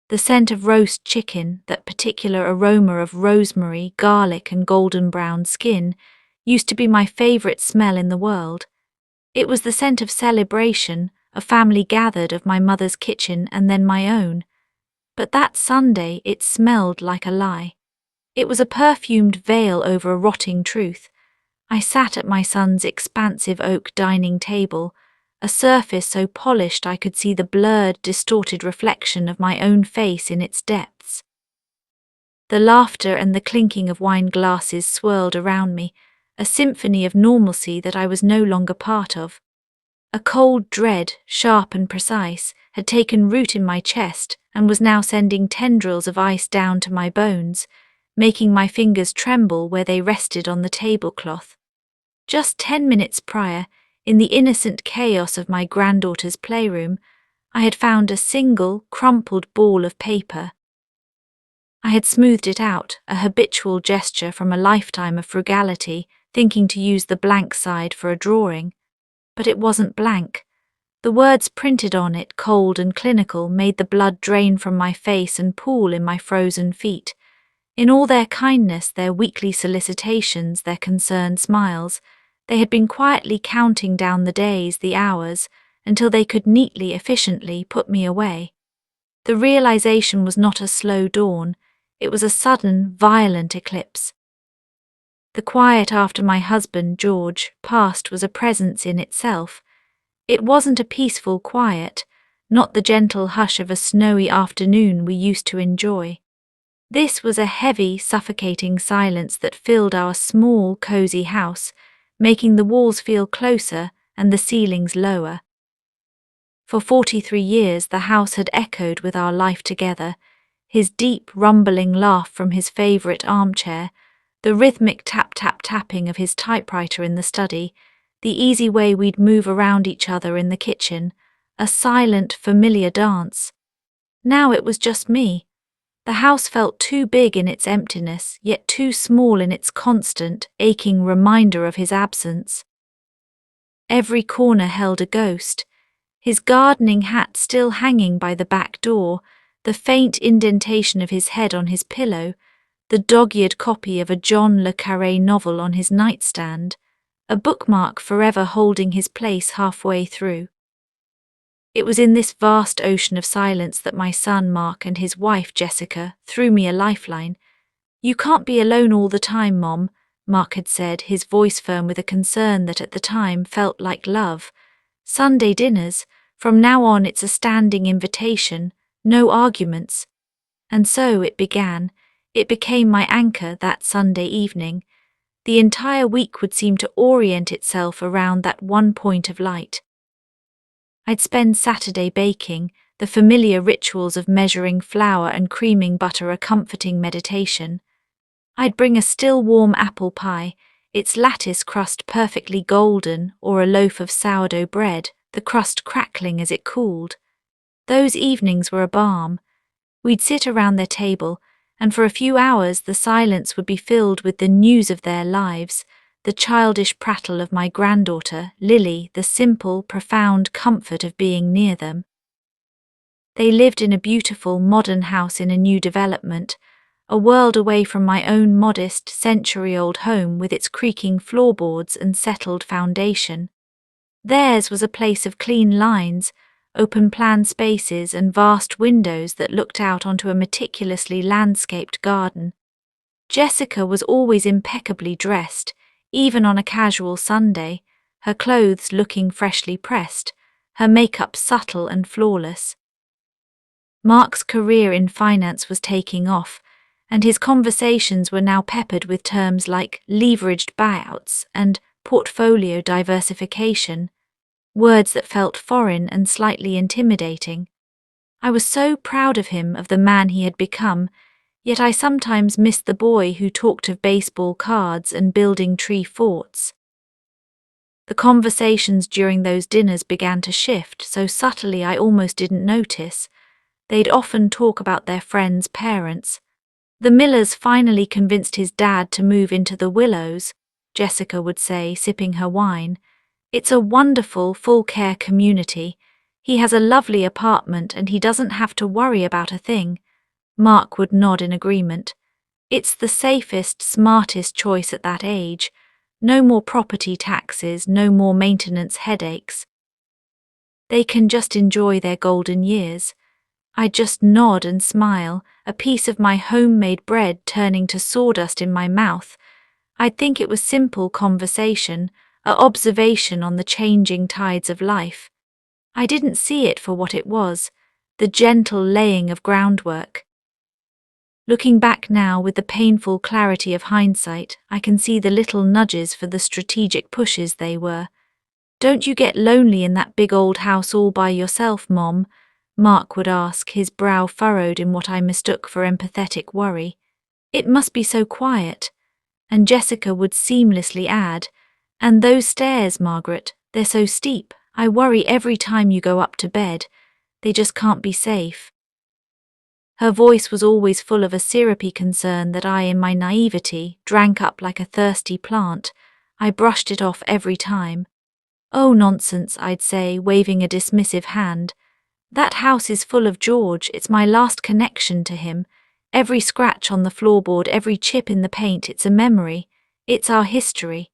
The scent of roast chicken, that particular aroma of rosemary, garlic, and golden brown skin, used to be my favorite smell in the world. It was the scent of celebration, a family gathered of my mother's kitchen and then my own. But that Sunday it smelled like a lie. It was a perfumed veil over a rotting truth. I sat at my son's expansive oak dining table, a surface so polished I could see the blurred, distorted reflection of my own face in its depths. The laughter and the clinking of wine glasses swirled around me, a symphony of normalcy that I was no longer part of. A cold dread, sharp and precise, had taken root in my chest and was now sending tendrils of ice down to my bones, making my fingers tremble where they rested on the tablecloth. Just 10 minutes prior, in the innocent chaos of my granddaughter's playroom, I had found a single, crumpled ball of paper. I had smoothed it out, a habitual gesture from a lifetime of frugality, thinking to use the blank side for a drawing. But it wasn't blank. The words printed on it, cold and clinical, made the blood drain from my face and pool in my frozen feet. In all their kindness, their weekly solicitations, their concerned smiles, they had been quietly counting down the days, the hours, until they could neatly, efficiently put me away. The realization was not a slow dawn, it was a sudden, violent eclipse. The quiet after my husband, George, passed was a presence in itself. It wasn't a peaceful quiet, not the gentle hush of a snowy afternoon we used to enjoy. This was a heavy, suffocating silence that filled our small, cozy house, making the walls feel closer and the ceilings lower. For 43 years the house had echoed with our life together, his deep, rumbling laugh from his favourite armchair, the rhythmic tap-tap-tapping of his typewriter in the study, the easy way we'd move around each other in the kitchen, a silent, familiar dance. Now it was just me. The house felt too big in its emptiness, yet too small in its constant, aching reminder of his absence. Every corner held a ghost, his gardening hat still hanging by the back door, the faint indentation of his head on his pillow, the dog-eared copy of a John le Carré novel on his nightstand, a bookmark forever holding his place halfway through. It was in this vast ocean of silence that my son Mark and his wife Jessica threw me a lifeline. "You can't be alone all the time, Mom," Mark had said, his voice firm with a concern that at the time felt like love. "Sunday dinners, from now on it's a standing invitation, no arguments." And so it began. It became my anchor that Sunday evening. The entire week would seem to orient itself around that one point of light. I'd spend Saturday baking, the familiar rituals of measuring flour and creaming butter a comforting meditation. I'd bring a still warm apple pie, its lattice crust perfectly golden, or a loaf of sourdough bread, the crust crackling as it cooled. Those evenings were a balm. We'd sit around their table, and for a few hours the silence would be filled with the news of their lives, the childish prattle of my granddaughter, Lily, the simple, profound comfort of being near them. They lived in a beautiful, modern house in a new development, a world away from my own modest, century-old home with its creaking floorboards and settled foundation. Theirs was a place of clean lines, open-plan spaces and vast windows that looked out onto a meticulously landscaped garden. Jessica was always impeccably dressed, even on a casual Sunday, her clothes looking freshly pressed, her makeup subtle and flawless. Mark's career in finance was taking off, and his conversations were now peppered with terms like leveraged buyouts and portfolio diversification, words that felt foreign and slightly intimidating. I was so proud of him, of the man he had become, yet I sometimes missed the boy who talked of baseball cards and building tree forts. The conversations during those dinners began to shift so subtly I almost didn't notice. They'd often talk about their friends' parents. "The Millers finally convinced his dad to move into the Willows," Jessica would say, sipping her wine. "It's a wonderful, full-care community. He has a lovely apartment and he doesn't have to worry about a thing. Mark would nod in agreement. It's the safest, smartest choice at that age. No more property taxes, no more maintenance headaches. They can just enjoy their golden years. I just nod and smile, a piece of my homemade bread turning to sawdust in my mouth. I'd think it was simple conversation, a observation on the changing tides of life. I didn't see it for what it was, the gentle laying of groundwork. Looking back now with the painful clarity of hindsight, I can see the little nudges for the strategic pushes they were. "Don't you get lonely in that big old house all by yourself, Mom?" Mark would ask, his brow furrowed in what I mistook for empathetic worry. "It must be so quiet." And Jessica would seamlessly add, "And those stairs, Margaret, they're so steep. I worry every time you go up to bed. They just can't be safe." Her voice was always full of a syrupy concern that I, in my naivety, drank up like a thirsty plant. I brushed it off every time. "Oh, nonsense," I'd say, waving a dismissive hand. "That house is full of George. It's my last connection to him. Every scratch on the floorboard, every chip in the paint, it's a memory. It's our history."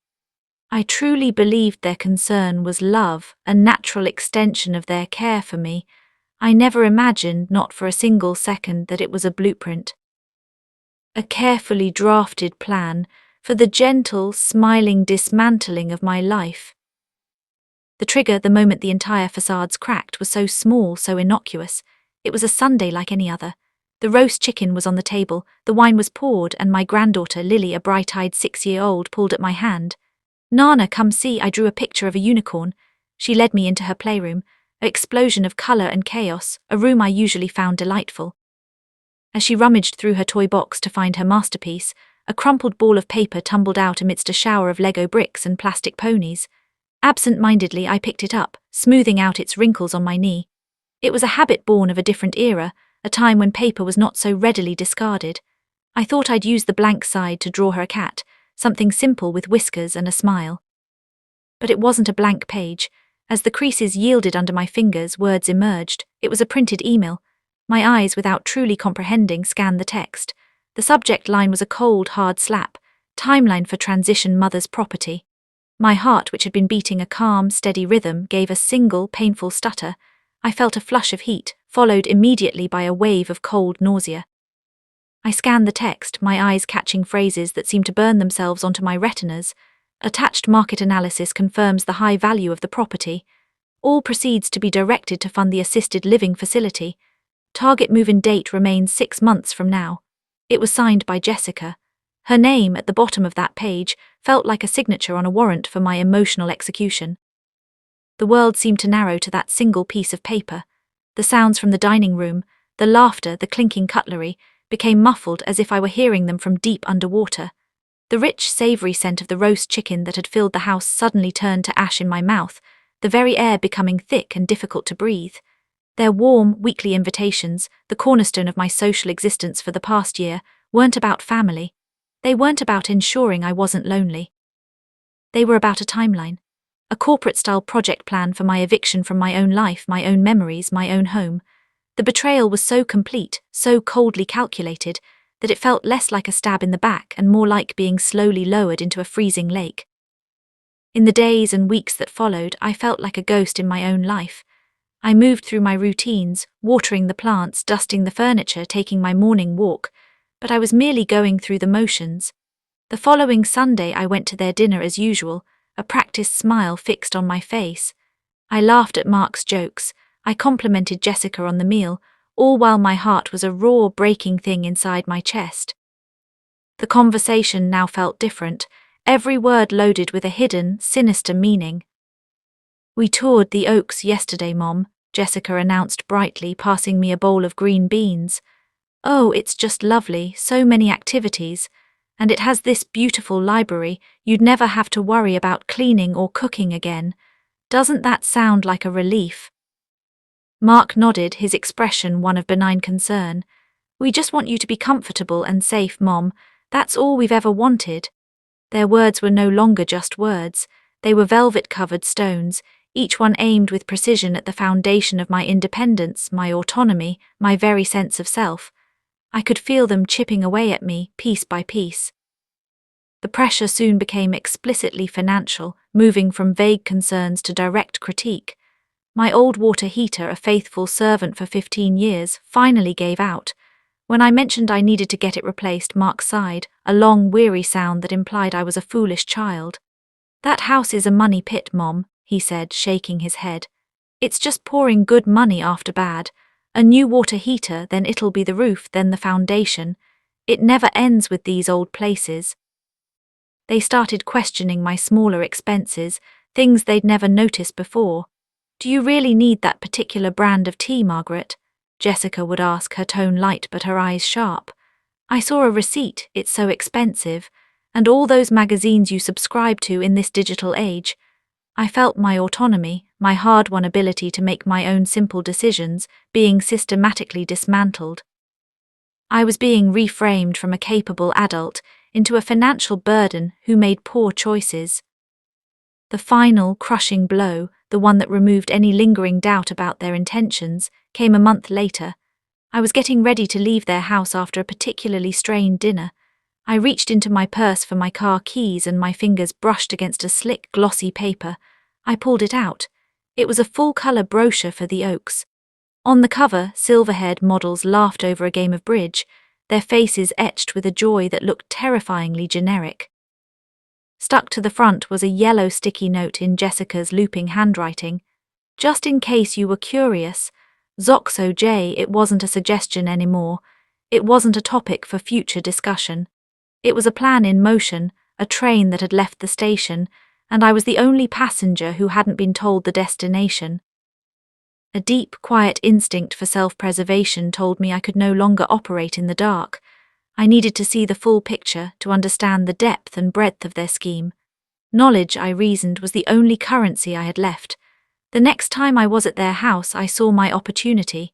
I truly believed their concern was love, a natural extension of their care for me. I never imagined, not for a single second, that it was a blueprint. A carefully drafted plan for the gentle, smiling dismantling of my life. The trigger, the moment the entire facades cracked, was so small, so innocuous. It was a Sunday like any other. The roast chicken was on the table, the wine was poured, and my granddaughter, Lily, a bright-eyed 6-year-old, pulled at my hand. "Nana, come see," I drew a picture of a unicorn. She led me into her playroom, an explosion of colour and chaos, a room I usually found delightful. As she rummaged through her toy box to find her masterpiece, a crumpled ball of paper tumbled out amidst a shower of Lego bricks and plastic ponies. Absent-mindedly, I picked it up, smoothing out its wrinkles on my knee. It was a habit born of a different era, a time when paper was not so readily discarded. I thought I'd use the blank side to draw her a cat, something simple with whiskers and a smile. But it wasn't a blank page. As the creases yielded under my fingers, words emerged. It was a printed email. My eyes, without truly comprehending, scanned the text. The subject line was a cold, hard slap. "Timeline for transition mother's property." My heart, which had been beating a calm, steady rhythm, gave a single, painful stutter. I felt a flush of heat, followed immediately by a wave of cold nausea. I scanned the text, my eyes catching phrases that seemed to burn themselves onto my retinas. "Attached market analysis confirms the high value of the property. All proceeds to be directed to fund the assisted living facility. Target move-in date remains 6 months from now." It was signed by Jessica. Her name, at the bottom of that page, felt like a signature on a warrant for my emotional execution. The world seemed to narrow to that single piece of paper. The sounds from the dining room, the laughter, the clinking cutlery, became muffled as if I were hearing them from deep underwater. The rich, savoury scent of the roast chicken that had filled the house suddenly turned to ash in my mouth, the very air becoming thick and difficult to breathe. Their warm, weekly invitations, the cornerstone of my social existence for the past year, weren't about family. They weren't about ensuring I wasn't lonely. They were about a timeline, a corporate-style project plan for my eviction from my own life, my own memories, my own home. The betrayal was so complete, so coldly calculated, that it felt less like a stab in the back and more like being slowly lowered into a freezing lake. In the days and weeks that followed, I felt like a ghost in my own life. I moved through my routines, watering the plants, dusting the furniture, taking my morning walk, but I was merely going through the motions. The following Sunday I went to their dinner as usual, a practiced smile fixed on my face. I laughed at Mark's jokes, I complimented Jessica on the meal, all while my heart was a raw, breaking thing inside my chest. The conversation now felt different, every word loaded with a hidden, sinister meaning. "We toured the Oaks yesterday, Mom," Jessica announced brightly, passing me a bowl of green beans. "Oh, it's just lovely, so many activities. And it has this beautiful library, you'd never have to worry about cleaning or cooking again. Doesn't that sound like a relief?" Mark nodded, his expression one of benign concern. "We just want you to be comfortable and safe, Mom. That's all we've ever wanted." Their words were no longer just words. They were velvet-covered stones, each one aimed with precision at the foundation of my independence, my autonomy, my very sense of self. I could feel them chipping away at me, piece by piece. The pressure soon became explicitly financial, moving from vague concerns to direct critique. My old water heater, a faithful servant for 15 years, finally gave out. When I mentioned I needed to get it replaced, Mark sighed, a long, weary sound that implied I was a foolish child. "That house is a money pit, Mom," he said, shaking his head. "It's just pouring good money after bad. A new water heater, then it'll be the roof, then the foundation. It never ends with these old places." They started questioning my smaller expenses, things they'd never noticed before. "Do you really need that particular brand of tea, Margaret?" Jessica would ask, her tone light but her eyes sharp. "I saw a receipt, it's so expensive, and all those magazines you subscribe to in this digital age." I felt my autonomy, my hard-won ability to make my own simple decisions, being systematically dismantled. I was being reframed from a capable adult into a financial burden who made poor choices. The final, crushing blow, the one that removed any lingering doubt about their intentions, came a month later. I was getting ready to leave their house after a particularly strained dinner. I reached into my purse for my car keys and my fingers brushed against a slick, glossy paper. I pulled it out. It was a full-color brochure for the Oaks. On the cover, silver-haired models laughed over a game of bridge, their faces etched with a joy that looked terrifyingly generic. Stuck to the front was a yellow sticky note in Jessica's looping handwriting. "Just in case you were curious, Zoxo J." It wasn't a suggestion anymore. It wasn't a topic for future discussion. It was a plan in motion, a train that had left the station, and I was the only passenger who hadn't been told the destination. A deep, quiet instinct for self-preservation told me I could no longer operate in the dark. I needed to see the full picture to understand the depth and breadth of their scheme. Knowledge, I reasoned, was the only currency I had left. The next time I was at their house, I saw my opportunity.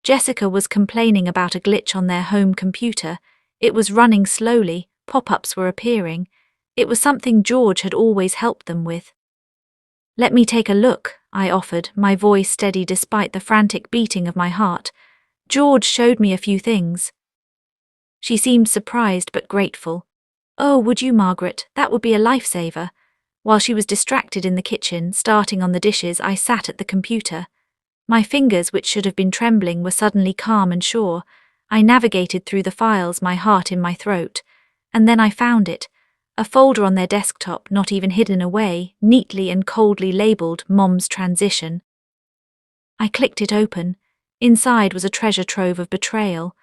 Jessica was complaining about a glitch on their home computer. It was running slowly, pop-ups were appearing. It was something George had always helped them with. "Let me take a look," I offered, my voice steady despite the frantic beating of my heart. "George showed me a few things." She seemed surprised but grateful. "Oh, would you, Margaret? That would be a lifesaver." While she was distracted in the kitchen, starting on the dishes, I sat at the computer. My fingers, which should have been trembling, were suddenly calm and sure. I navigated through the files, my heart in my throat. And then I found it. A folder on their desktop, not even hidden away, neatly and coldly labelled "Mom's Transition." I clicked it open. Inside was a treasure trove of betrayal.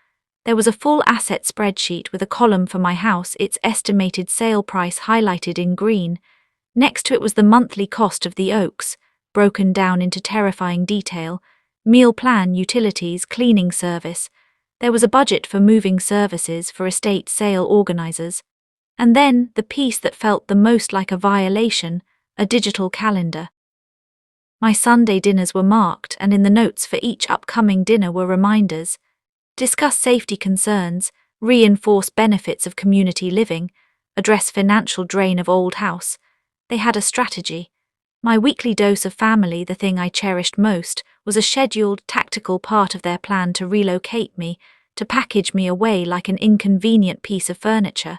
There was a full asset spreadsheet with a column for my house, its estimated sale price highlighted in green. Next to it was the monthly cost of the Oaks, broken down into terrifying detail: meal plan, utilities, cleaning service. There was a budget for moving services for estate sale organisers. And then, the piece that felt the most like a violation, a digital calendar. My Sunday dinners were marked, and in the notes for each upcoming dinner were reminders. Discuss safety concerns, reinforce benefits of community living, address financial drain of old house. They had a strategy. My weekly dose of family, the thing I cherished most, was a scheduled, tactical part of their plan to relocate me, to package me away like an inconvenient piece of furniture.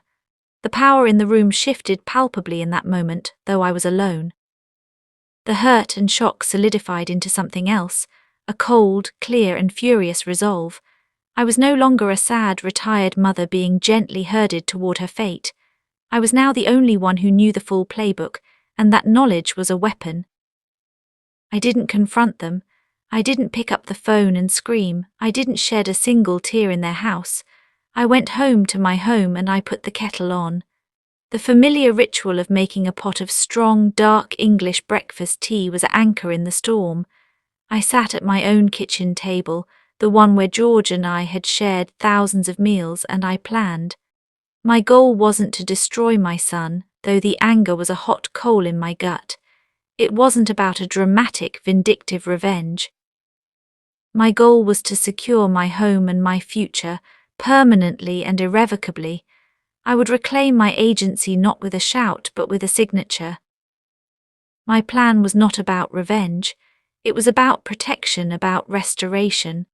The power in the room shifted palpably in that moment, though I was alone. The hurt and shock solidified into something else, a cold, clear and furious resolve. I was no longer a sad, retired mother being gently herded toward her fate. I was now the only one who knew the full playbook, and that knowledge was a weapon. I didn't confront them. I didn't pick up the phone and scream. I didn't shed a single tear in their house. I went home to my home and I put the kettle on. The familiar ritual of making a pot of strong, dark English breakfast tea was an anchor in the storm. I sat at my own kitchen table, the one where George and I had shared thousands of meals, and I planned. My goal wasn't to destroy my son, though the anger was a hot coal in my gut. It wasn't about a dramatic, vindictive revenge. My goal was to secure my home and my future, permanently and irrevocably. I would reclaim my agency not with a shout but with a signature. My plan was not about revenge. It was about protection, about restoration.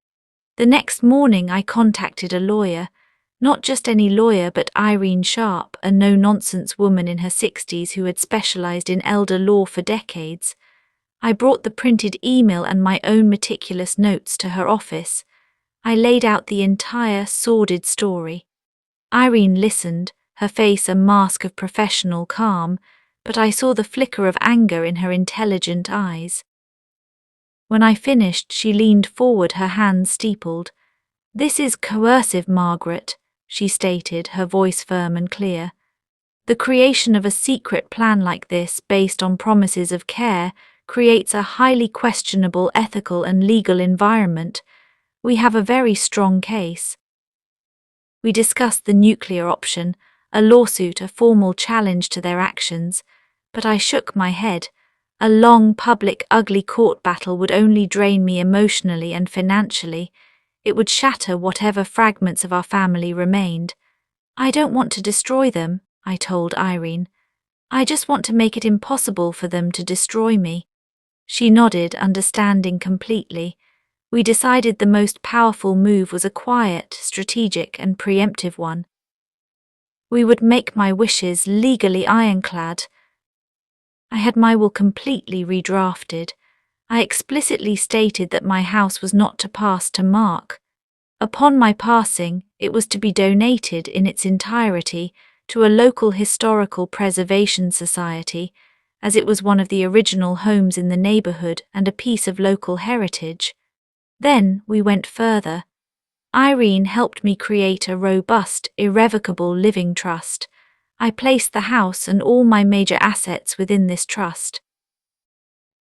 The next morning I contacted a lawyer. Not just any lawyer, but Irene Sharp, a no-nonsense woman in her 60s who had specialized in elder law for decades. I brought the printed email and my own meticulous notes to her office. I laid out the entire sordid story. Irene listened, her face a mask of professional calm, but I saw the flicker of anger in her intelligent eyes. When I finished, she leaned forward, her hands steepled. "This is coercive, Margaret," she stated, her voice firm and clear. "The creation of a secret plan like this, based on promises of care, creates a highly questionable ethical and legal environment. We have a very strong case." We discussed the nuclear option, a lawsuit, a formal challenge to their actions, but I shook my head. A long, public, ugly court battle would only drain me emotionally and financially. It would shatter whatever fragments of our family remained. "I don't want to destroy them," I told Irene. "I just want to make it impossible for them to destroy me." She nodded, understanding completely. We decided the most powerful move was a quiet, strategic, and preemptive one. We would make my wishes legally ironclad. I had my will completely redrafted. I explicitly stated that my house was not to pass to Mark. Upon my passing, it was to be donated in its entirety to a local historical preservation society, as it was one of the original homes in the neighborhood and a piece of local heritage. Then we went further. Irene helped me create a robust, irrevocable living trust. I placed the house and all my major assets within this trust.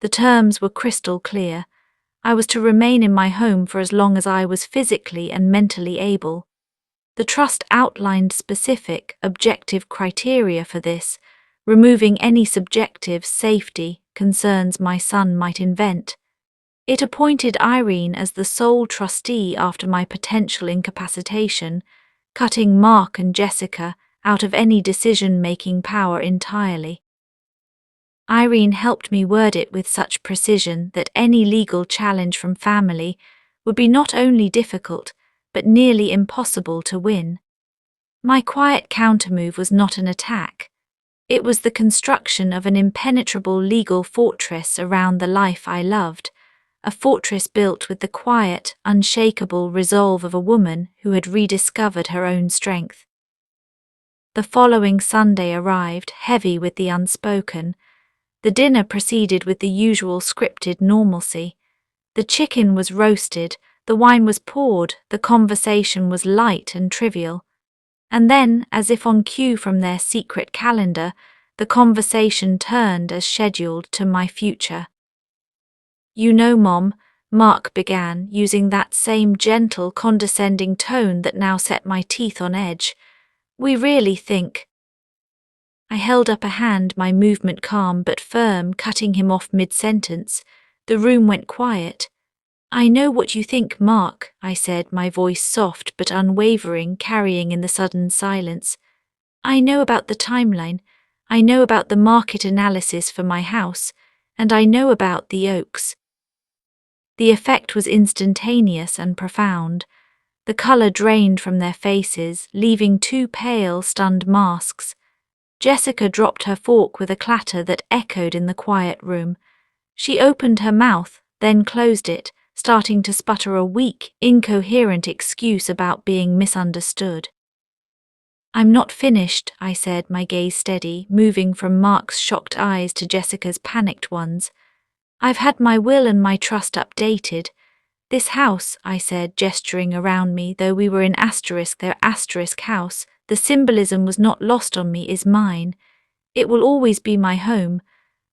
The terms were crystal clear. I was to remain in my home for as long as I was physically and mentally able. The trust outlined specific, objective criteria for this, removing any subjective safety concerns my son might invent. It appointed Irene as the sole trustee after my potential incapacitation, cutting Mark and Jessica out of any decision-making power entirely. Irene helped me word it with such precision that any legal challenge from family would be not only difficult, but nearly impossible to win. My quiet countermove was not an attack. It was the construction of an impenetrable legal fortress around the life I loved, a fortress built with the quiet, unshakable resolve of a woman who had rediscovered her own strength. The following Sunday arrived, heavy with the unspoken. The dinner proceeded with the usual scripted normalcy. The chicken was roasted, the wine was poured, the conversation was light and trivial. And then, as if on cue from their secret calendar, the conversation turned as scheduled to my future. "You know, Mom," Mark began, using that same gentle, condescending tone that now set my teeth on edge. "We really think—" I held up a hand, my movement calm but firm, cutting him off mid-sentence. The room went quiet. "I know what you think, Mark," I said, my voice soft but unwavering, carrying in the sudden silence. "I know about the timeline. I know about the market analysis for my house. And I know about the Oaks." The effect was instantaneous and profound. The color drained from their faces, leaving two pale, stunned masks. Jessica dropped her fork with a clatter that echoed in the quiet room. She opened her mouth, then closed it, starting to sputter a weak, incoherent excuse about being misunderstood. "I'm not finished," I said, my gaze steady, moving from Mark's shocked eyes to Jessica's panicked ones. "I've had my will and my trust updated. This house," I said, gesturing around me, though we were in their asterisk house, the symbolism was not lost on me, "is mine. It will always be my home.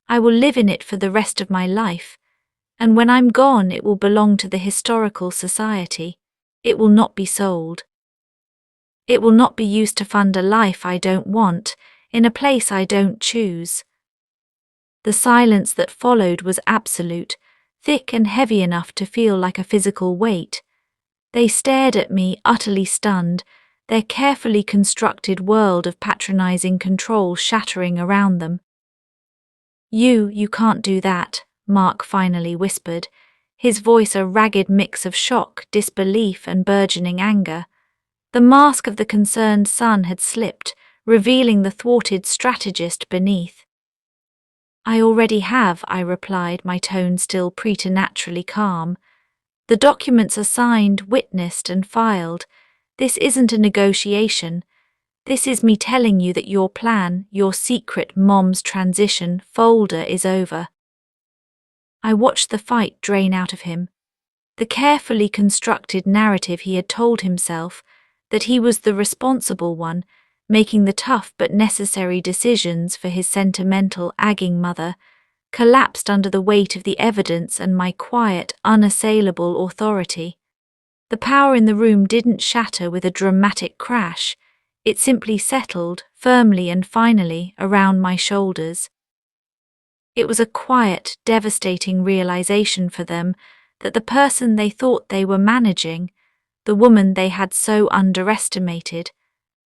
I will live in it for the rest of my life. And when I'm gone, it will belong to the Historical Society. It will not be sold. It will not be used to fund a life I don't want, in a place I don't choose." The silence that followed was absolute, thick and heavy enough to feel like a physical weight. They stared at me, utterly stunned, their carefully constructed world of patronizing control shattering around them. You can't do that, Mark finally whispered, his voice a ragged mix of shock, disbelief, and burgeoning anger. The mask of the concerned son had slipped, revealing the thwarted strategist beneath. I already have, I replied, my tone still preternaturally calm. The documents are signed, witnessed, and filed. This isn't a negotiation. This is me telling you that your plan, your secret mom's transition folder is over. I watched the fight drain out of him. The carefully constructed narrative he had told himself, that he was the responsible one, making the tough but necessary decisions for his sentimental, agging mother, collapsed under the weight of the evidence and my quiet, unassailable authority. The power in the room didn't shatter with a dramatic crash. It simply settled, firmly and finally, around my shoulders. It was a quiet, devastating realization for them that the person they thought they were managing, the woman they had so underestimated,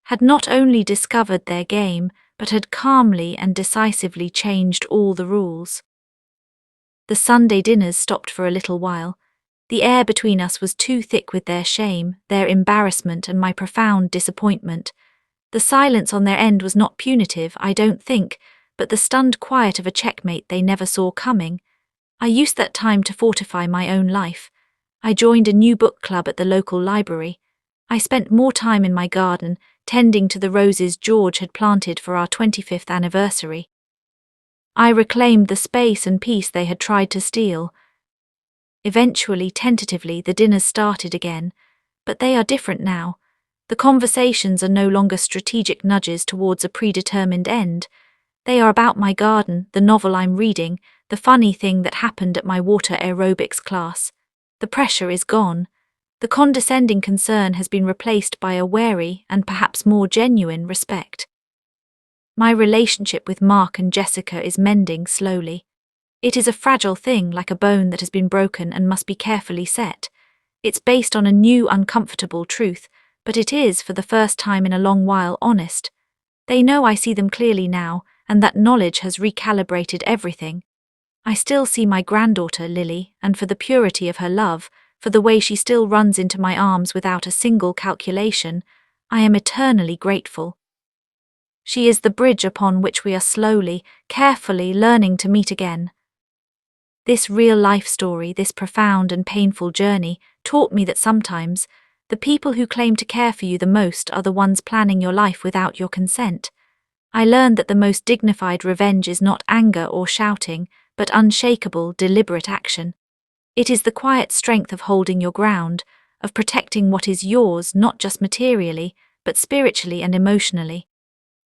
had not only discovered their game, but had calmly and decisively changed all the rules. The Sunday dinners stopped for a little while. The air between us was too thick with their shame, their embarrassment, and my profound disappointment. The silence on their end was not punitive, I don't think, but the stunned quiet of a checkmate they never saw coming. I used that time to fortify my own life. I joined a new book club at the local library. I spent more time in my garden, tending to the roses George had planted for our 25th anniversary. I reclaimed the space and peace they had tried to steal. Eventually, tentatively, the dinners started again, but they are different now. The conversations are no longer strategic nudges towards a predetermined end. They are about my garden, the novel I'm reading, the funny thing that happened at my water aerobics class. The pressure is gone. The condescending concern has been replaced by a wary and perhaps more genuine respect. My relationship with Mark and Jessica is mending slowly. It is a fragile thing, like a bone that has been broken and must be carefully set. It's based on a new, uncomfortable truth, but it is, for the first time in a long while, honest. They know I see them clearly now, and that knowledge has recalibrated everything. I still see my granddaughter, Lily, and for the purity of her love, for the way she still runs into my arms without a single calculation, I am eternally grateful. She is the bridge upon which we are slowly, carefully learning to meet again. This real-life story, this profound and painful journey, taught me that sometimes the people who claim to care for you the most are the ones planning your life without your consent. I learned that the most dignified revenge is not anger or shouting, but unshakable, deliberate action. It is the quiet strength of holding your ground, of protecting what is yours not just materially, but spiritually and emotionally.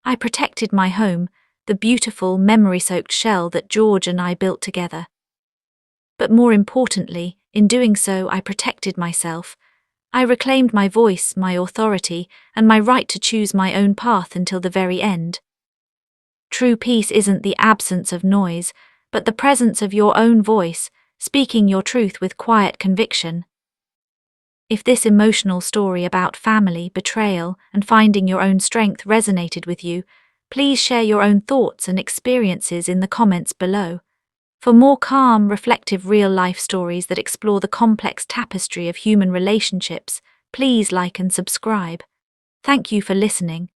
I protected my home, the beautiful, memory-soaked shell that George and I built together. But more importantly, in doing so, I protected myself. I reclaimed my voice, my authority, and my right to choose my own path until the very end. True peace isn't the absence of noise, but the presence of your own voice, speaking your truth with quiet conviction. If this emotional story about family, betrayal, and finding your own strength resonated with you, please share your own thoughts and experiences in the comments below. For more calm, reflective real-life stories that explore the complex tapestry of human relationships, please like and subscribe. Thank you for listening.